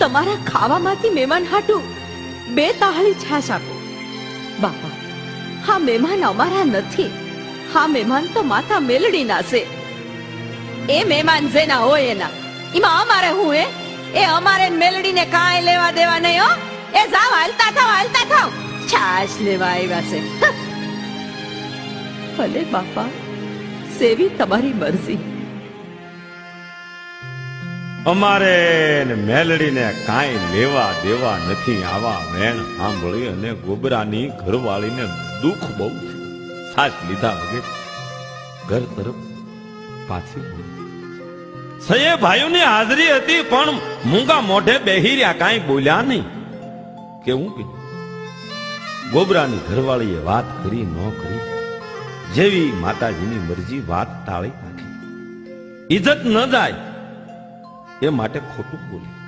તમારા ખાવામાંથી મહેમાન હાટું 2 તાહળી છાશ આપો. બાપા, હા મહેમાન અમારા નથી, હા મહેમાન તો માતા મેલડીના છે. એ મહેમાન જેના હોય એના, એમાં અમારે હું એ અમારે મેલડીને કાંઈ લેવા દેવા નહીં. હો, એ જાવ, હાલતા થાવ, છાશ લેવા આવ્યા છે. ભલે બાપા, સેવી તમારી મરજી. અમારે મેલડીને કાંઈ લેવા દેવા નથી. આવા વેણ સાંભળી અને ગોબરાની ઘરવાળીને દુઃખ બહુ છે. સાચ લીધા વગર ઘર તરફ પાછી સયે ભાઈઓની હાજરી હતી, પણ મૂંગા મોઢે બેહી રહ્યા, કાંઈ બોલ્યા નહીં. કેવું કીધું? ગોબરાની ઘરવાળીએ વાત કરી ન કરી, જેવી માતાજીની મરજી, વાત ટાળી નાખી. ઇજ્જત ન જાય એ માટે ખોટું બોલ્યું.